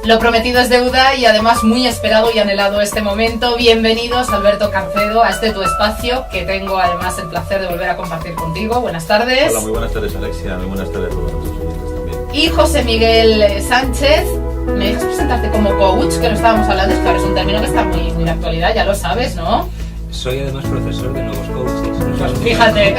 Lo prometido es deuda y además muy esperado y anhelado este momento. Bienvenidos, Alberto Cancedo, a este tu espacio que tengo además el placer de volver a compartir contigo. Buenas tardes. Hola, muy buenas tardes, Alexia. Muy buenas tardes a todos nuestros oyentes también. Y José Miguel Sánchez. ¿Me dejas presentarte como coach? Que lo estábamos hablando, es que ahora es un término que está muy de actualidad, ya lo sabes, ¿no? Soy además profesor de nuevos coaches. Fíjate.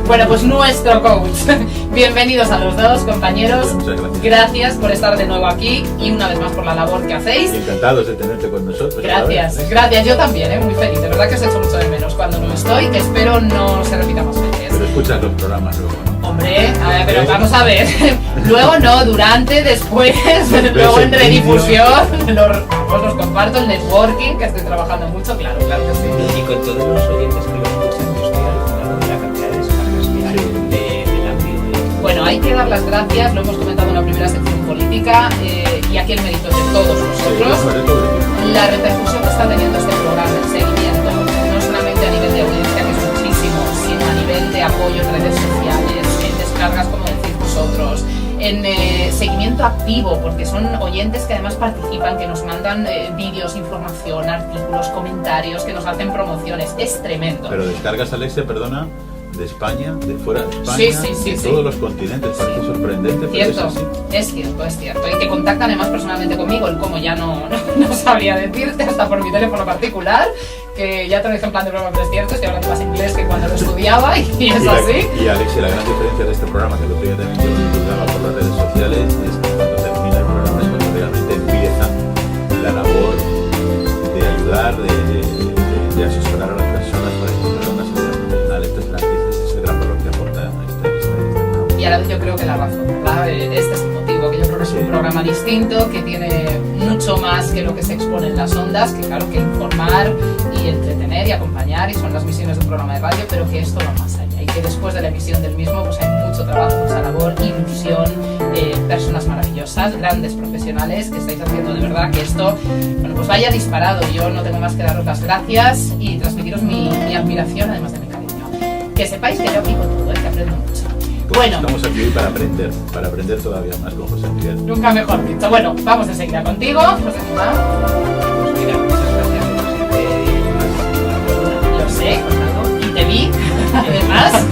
Bueno, pues nuestro coach. Bienvenidos a los dos, compañeros. Muchas gracias. Gracias por estar de nuevo aquí y una vez más por la labor que hacéis. Y encantados de tenerte con nosotros. Gracias, gracias. Yo también, muy feliz. De verdad que os echo mucho de menos cuando no estoy, que espero no se repita más veces. Pero escuchas los programas luego, ¿no? Hombre, a ver, pero vamos a ver. Luego no, durante, después, luego en redifusión, los comparto, el networking, que estoy trabajando mucho, claro que sí. Y con todos los oyentes que lo escuchan, yo estoy alucinado de la cantidad de descargas que hay del audio. Bueno, hay que dar las gracias, lo hemos comentado en la primera sección política, y aquí el mérito es de todos nosotros. La repercusión que está teniendo este programa, el seguimiento, no solamente a nivel de audiencia, que es muchísimo, sino a nivel de apoyo en redes sociales, en descargas, como decís vosotros, en seguimiento activo, porque son oyentes que además participan, que nos mandan vídeos, información, artículos, comentarios, que nos hacen promociones. Es tremendo. Pero descargas, Alexia, perdona, de España, de fuera de España, Sí, de todos los continentes. Parece sorprendente, pero cierto, es cierto. Y que contactan además personalmente conmigo, el cómo ya no sabría decirte, hasta por mi teléfono particular, que ya te lo dije en plan de broma, pero es cierto, estoy hablando más inglés que cuando lo estudiaba y es así. Y Alexia, la gran diferencia de este programa, que el otro día también yo lo divulgaba por las redes sociales, es que cuando termina el programa es cuando realmente empieza la labor de ayudar, de asesorar a las personas para encontrar una salida profesional. Esto es el gran valor que aporta este programa. Y a la vez yo creo que la razón, ¿verdad? Este es el motivo, que yo creo que es un programa distinto, que tiene mucho más que lo que se expone en las ondas, que claro, que informar y entretener y acompañar, y son las misiones de un programa de radio, pero que esto va más allá, y que después de la emisión del mismo pues hay mucho trabajo, mucha labor, ilusión, personas maravillosas, grandes profesionales, que estáis haciendo de verdad que esto, bueno, pues vaya disparado. Yo no tengo más que daros las gracias y transmitiros mi admiración, además de mi cariño. Que sepáis que yo aquí con todo, que aprendo mucho. Bueno, estamos aquí hoy para aprender todavía más con José Miguel. Nunca mejor dicho. Bueno, vamos enseguida contigo, José Miguel. Pues mira, muchas gracias. Lo sé, y te vi, además.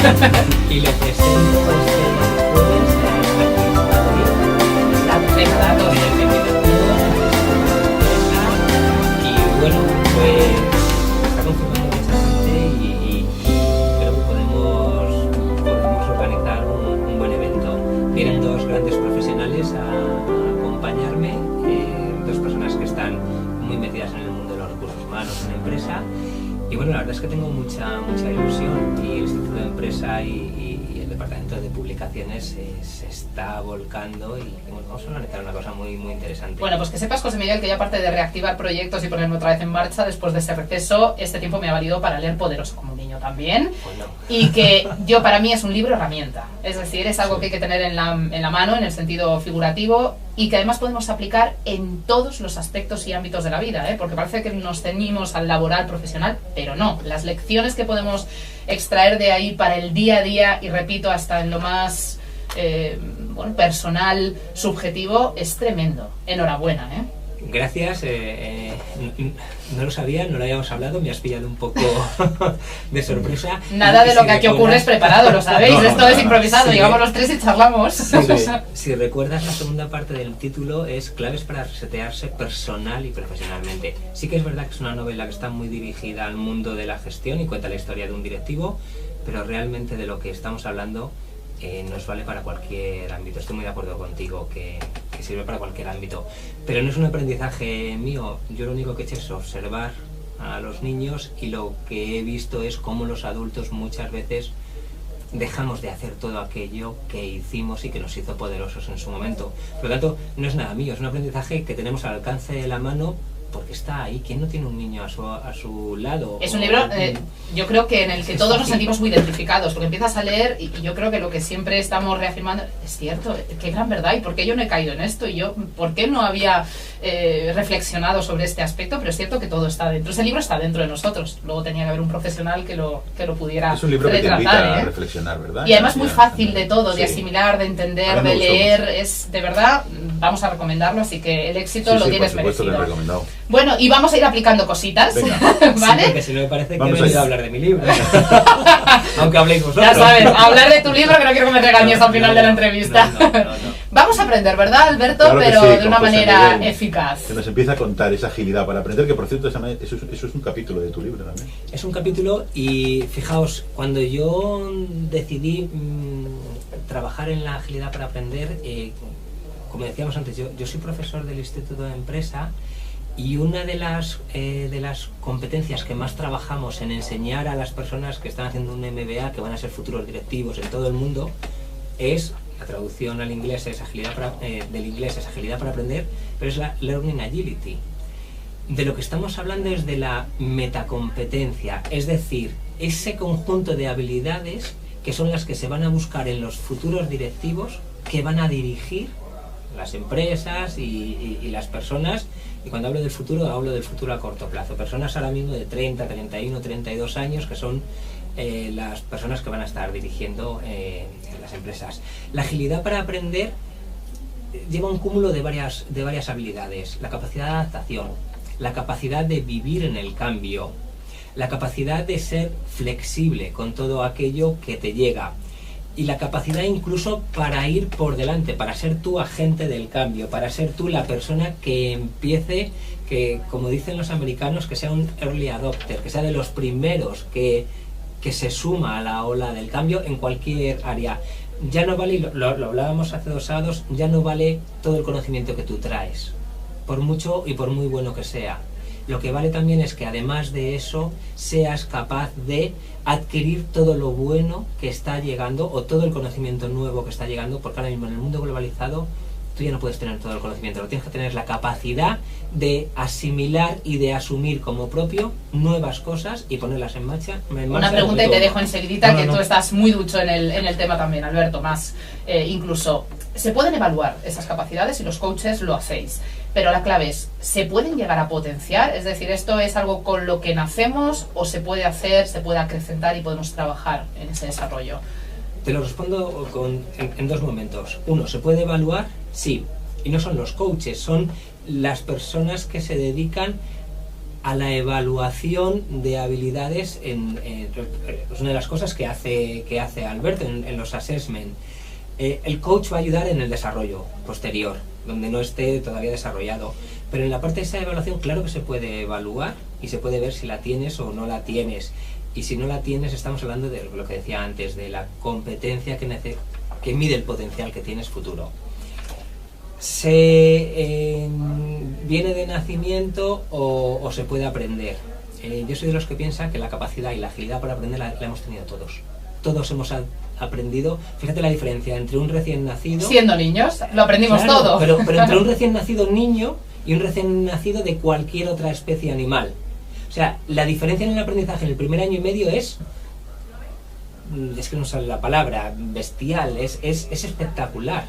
Y le presento este jueves Venga, datos. Y bueno, pues está confirmando mucha gente y creo que podemos organizar un buen evento. Vienen dos grandes profesionales a acompañarme, dos personas que están muy metidas en el mundo de los recursos humanos en la empresa. Y bueno, la verdad es que tengo mucha ilusión, y el Instituto de Empresa y el Departamento de Publicaciones se está volcando, y bueno, vamos a organizar una cosa muy interesante. Bueno, pues que sepas, José Miguel, que yo aparte de reactivar proyectos y ponerme otra vez en marcha después de ese receso, este tiempo me ha valido para leer Poderoso como un niño también. Bueno. Y que para mí es un libro herramienta, es decir, es algo que hay que tener en la mano, en el sentido figurativo, y que además podemos aplicar en todos los aspectos y ámbitos de la vida, porque parece que nos ceñimos al laboral profesional, pero no, las lecciones que podemos extraer de ahí para el día a día, y repito, hasta en lo más personal, subjetivo, es tremendo. Enhorabuena, Gracias, no lo sabía, no lo habíamos hablado, me has pillado un poco de sorpresa. Nada de lo que aquí ocurre es preparado, lo sabéis, esto es improvisado, sí, llegamos los tres y charlamos. Si recuerdas, la segunda parte del título es claves para resetearse personal y profesionalmente. Sí que es verdad que es una novela que está muy dirigida al mundo de la gestión y cuenta la historia de un directivo, pero realmente de lo que estamos hablando nos vale para cualquier ámbito. Estoy muy de acuerdo contigo que sirve para cualquier ámbito, pero no es un aprendizaje mío. Yo lo único que he hecho es observar a los niños, y lo que he visto es cómo los adultos muchas veces dejamos de hacer todo aquello que hicimos y que nos hizo poderosos en su momento. Por lo tanto, no es nada mío, es un aprendizaje que tenemos al alcance de la mano, porque está ahí. ¿Quién no tiene un niño a su lado? Es un libro, yo creo que en el que todos nos sentimos muy identificados, porque empiezas a leer y yo creo que lo que siempre estamos reafirmando es cierto, qué gran verdad, y por qué yo no he caído en esto, y yo por qué no había reflexionado sobre este aspecto, pero es cierto que todo está dentro. Ese libro está dentro de nosotros, luego tenía que haber un profesional que lo pudiera retratar. Es un libro que te invita a reflexionar, ¿verdad? Y además muy fácil de todo, de asimilar, de entender, de leer, es de verdad vamos a recomendarlo, así que el éxito lo Sí, tienes por supuesto que merecido. he recomendado. Bueno, y vamos a ir aplicando cositas, Venga. ¿vale? Sí, porque si no me parece que Vamos he venido allá. a hablar de mi libro. Aunque habléis vosotros. Ya sabes, hablar de tu libro, que no quiero que me regañes al final de la entrevista. No. Vamos a aprender, ¿verdad, Alberto? Claro que Pero sí, de con una José manera Miguel, eficaz. que nos empieza a contar esa agilidad para aprender, que por cierto eso es un capítulo de tu libro también. Es un capítulo y fijaos, cuando yo decidí trabajar en la agilidad para aprender, como decíamos antes, yo soy profesor del Instituto de Empresa y una de las competencias que más trabajamos en enseñar a las personas que están haciendo un MBA, que van a ser futuros directivos en todo el mundo, es, la traducción al inglés es del inglés es agilidad para aprender, pero es la Learning Agility. De lo que estamos hablando es de la metacompetencia, es decir, ese conjunto de habilidades que son las que se van a buscar en los futuros directivos que van a dirigir las empresas y las personas. Y cuando hablo del futuro a corto plazo. Personas ahora mismo de 30, 31, 32 años que son las personas que van a estar dirigiendo las empresas. La agilidad para aprender lleva un cúmulo de varias habilidades. La capacidad de adaptación, la capacidad de vivir en el cambio, la capacidad de ser flexible con todo aquello que te llega y la capacidad incluso para ir por delante, para ser tú agente del cambio, para ser tú la persona que empiece, que como dicen los americanos, que sea un early adopter, que sea de los primeros que se suma a la ola del cambio en cualquier área. Ya no vale, lo hablábamos hace 2 sábados, ya no vale todo el conocimiento que tú traes, por mucho y por muy bueno que sea. Lo que vale también es que además de eso seas capaz de adquirir todo lo bueno que está llegando o todo el conocimiento nuevo que está llegando, porque ahora mismo en el mundo globalizado tú ya no puedes tener todo el conocimiento, lo tienes que tener la capacidad de asimilar y de asumir como propio nuevas cosas y ponerlas en marcha. Una pregunta y te dejo enseguidita, que No. tú estás muy ducho en el tema también, Alberto, más incluso. ¿Se pueden evaluar esas capacidades y los coaches lo hacéis? Pero la clave es, ¿se pueden llegar a potenciar? Es decir, ¿esto es algo con lo que nacemos o se puede hacer, se puede acrecentar y podemos trabajar en ese desarrollo? Te lo respondo en 2 momentos. Uno, ¿se puede evaluar? Sí. Y no son los coaches, son las personas que se dedican a la evaluación de habilidades. Es una de las cosas que hace Alberto en los assessment. El coach va a ayudar en el desarrollo posterior, donde no esté todavía desarrollado. Pero en la parte de esa evaluación, claro que se puede evaluar y se puede ver si la tienes o no la tienes. Y si no la tienes, estamos hablando de lo que decía antes, de la competencia que mide el potencial que tienes futuro. ¿Viene de nacimiento o se puede aprender? Yo soy de los que piensan que la capacidad y la agilidad para aprender la hemos tenido todos. Todos hemos aprendido. Fíjate la diferencia entre un recién nacido... Siendo niños, lo aprendimos Claro, todo. Pero entre un recién nacido niño y un recién nacido de cualquier otra especie animal. O sea, la diferencia en el aprendizaje en el primer año y medio es que no sale la palabra, bestial, es espectacular.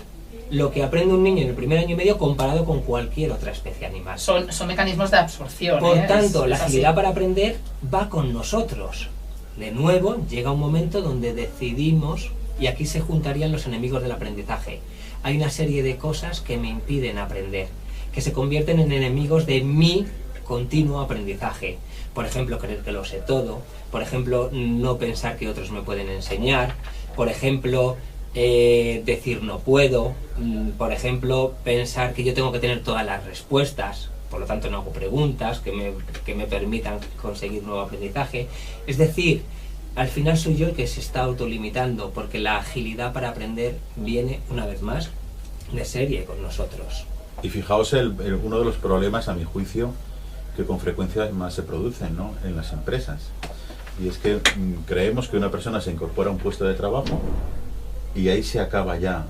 Lo que aprende un niño en el primer año y medio comparado con cualquier otra especie animal. Son mecanismos de absorción. Por tanto, la es así. agilidad para aprender va con nosotros. De nuevo, llega un momento donde decidimos, y aquí se juntarían los enemigos del aprendizaje. Hay una serie de cosas que me impiden aprender, que se convierten en enemigos de mi continuo aprendizaje. Por ejemplo, creer que lo sé todo. Por ejemplo, no pensar que otros me pueden enseñar. Por ejemplo, decir no puedo. Por ejemplo, pensar que yo tengo que tener todas las respuestas. Por lo tanto, no hago preguntas que me permitan conseguir nuevo aprendizaje. Es decir, al final soy yo el que se está autolimitando, porque la agilidad para aprender viene, una vez más, de serie con nosotros. Y fijaos uno de los problemas, a mi juicio, que con frecuencia más se producen, ¿no?, en las empresas. Y es que creemos que una persona se incorpora a un puesto de trabajo y ahí se acaba ya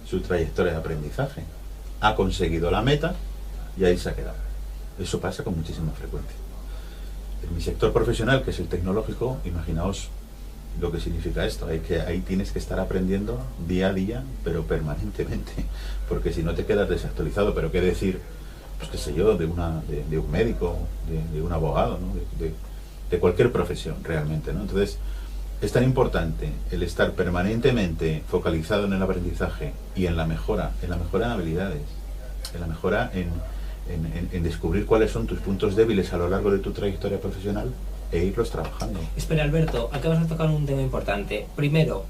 su trayectoria de aprendizaje. Ha conseguido la meta y ahí se ha quedado. Eso pasa con muchísima frecuencia. En mi sector profesional, que es el tecnológico, imaginaos lo que significa esto. Ahí tienes que estar aprendiendo día a día, pero permanentemente, porque si no te quedas desactualizado. Pero qué decir, pues qué sé yo, de un médico, de un abogado, ¿no?, de cualquier profesión realmente, ¿no? Entonces, es tan importante el estar permanentemente focalizado en el aprendizaje y en la mejora en habilidades en descubrir cuáles son tus puntos débiles a lo largo de tu trayectoria profesional e irlos trabajando. Espera, Alberto, acabas de tocar un tema importante. Primero,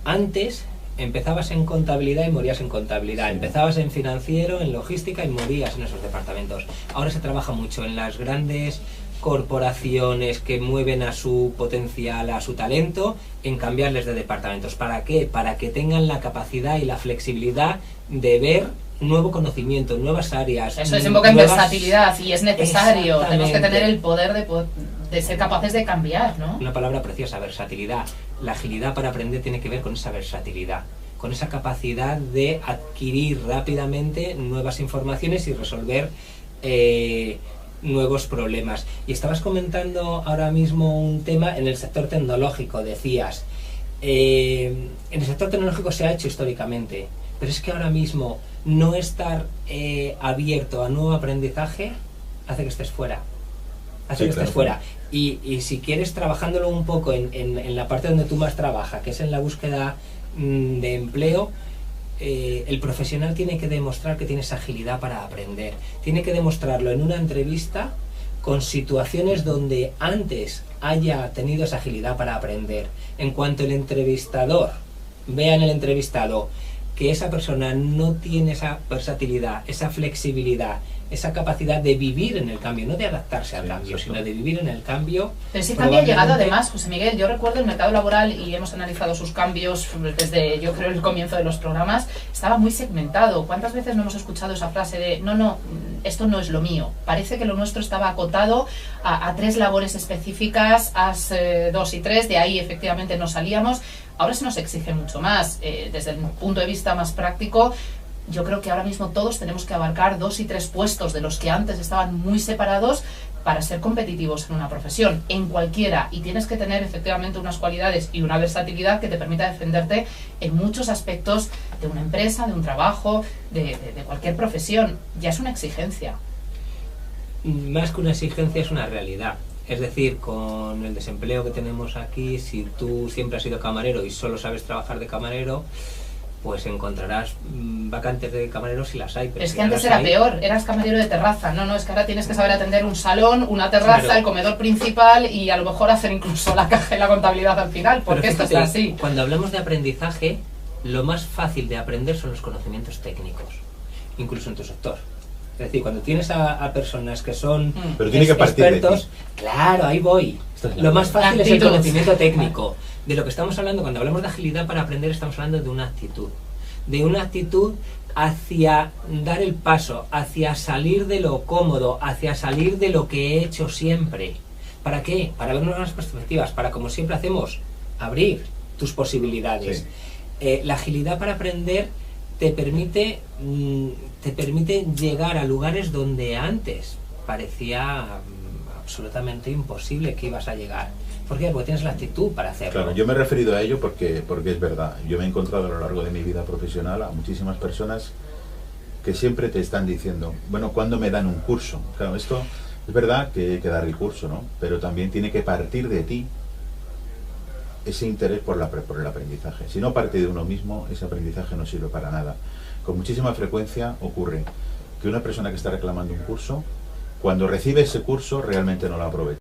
antes empezabas en contabilidad y morías en contabilidad. Sí. Empezabas en financiero, en logística y morías en esos departamentos. Ahora se trabaja mucho en las grandes corporaciones que mueven a su potencial, a su talento, en cambiarles de departamentos. ¿Para qué? Para que tengan la capacidad y la flexibilidad de ver nuevo conocimiento, nuevas áreas. Eso desemboca en versatilidad y es necesario. Tenemos que tener el poder de ser capaces de cambiar, ¿no? Una palabra preciosa, versatilidad. La agilidad para aprender tiene que ver con esa versatilidad, con esa capacidad de adquirir rápidamente nuevas informaciones y resolver nuevos problemas. Y estabas comentando ahora mismo un tema en el sector tecnológico, decías. En el sector tecnológico se ha hecho históricamente, pero es que ahora mismo no estar abierto a nuevo aprendizaje hace que estés fuera. Hace que estés fuera. Y si quieres, trabajándolo un poco en la parte donde tú más trabajas, que es en la búsqueda de empleo, el profesional tiene que demostrar que tiene esa agilidad para aprender. Tiene que demostrarlo en una entrevista con situaciones donde antes haya tenido esa agilidad para aprender. En cuanto el entrevistador vea en el entrevistado que esa persona no tiene esa versatilidad, esa flexibilidad, esa capacidad de vivir en el cambio, no de adaptarse al cambio, sino de vivir en el cambio. Pero ese cambio ha llegado además, José Miguel. Yo recuerdo el mercado laboral y hemos analizado sus cambios desde, yo creo, el comienzo de los programas. Estaba muy segmentado. ¿Cuántas veces no hemos escuchado esa frase de no, esto no es lo mío? Parece que lo nuestro estaba acotado a 3 labores específicas, haz 2 y 3, de ahí efectivamente no salíamos. Ahora se nos exige mucho más. Desde el punto de vista más práctico, yo creo que ahora mismo todos tenemos que abarcar 2 y 3 puestos de los que antes estaban muy separados para ser competitivos en una profesión, en cualquiera, y tienes que tener efectivamente unas cualidades y una versatilidad que te permita defenderte en muchos aspectos de una empresa, de un trabajo, de cualquier profesión. Ya es una exigencia. Más que una exigencia, es una realidad. Es decir, con el desempleo que tenemos aquí, si tú siempre has sido camarero y solo sabes trabajar de camarero, pues encontrarás vacantes de camareros si las hay. Pero es si que antes era peor, eras camarero de terraza. No, es que ahora tienes que saber atender un salón, una terraza, claro, el comedor principal y a lo mejor hacer incluso la caja y la contabilidad al final, porque fíjate, esto es así. Cuando hablamos de aprendizaje, lo más fácil de aprender son los conocimientos técnicos, incluso en tu sector. Es decir, cuando tienes a personas que son pero tiene que partir expertos, de ti. Claro, ahí voy. Lo más fácil es el conocimiento técnico. De lo que estamos hablando, cuando hablamos de agilidad para aprender, estamos hablando de una actitud hacia dar el paso, hacia salir de lo cómodo, hacia salir de lo que he hecho siempre. ¿Para qué? Para ver nuevas perspectivas, para, como siempre hacemos, abrir tus posibilidades. Sí. La agilidad para aprender te permite llegar a lugares donde antes parecía absolutamente imposible que ibas a llegar. ¿Por qué? Porque tienes la actitud para hacerlo. Claro, yo me he referido a ello porque es verdad. Yo me he encontrado a lo largo de mi vida profesional a muchísimas personas que siempre te están diciendo, bueno, ¿cuándo me dan un curso? Claro, esto es verdad que hay que dar el curso, ¿no? Pero también tiene que partir de ti ese interés por el aprendizaje. Si no parte de uno mismo, ese aprendizaje no sirve para nada. Con muchísima frecuencia ocurre que una persona que está reclamando un curso, cuando recibe ese curso, realmente no lo aprovecha.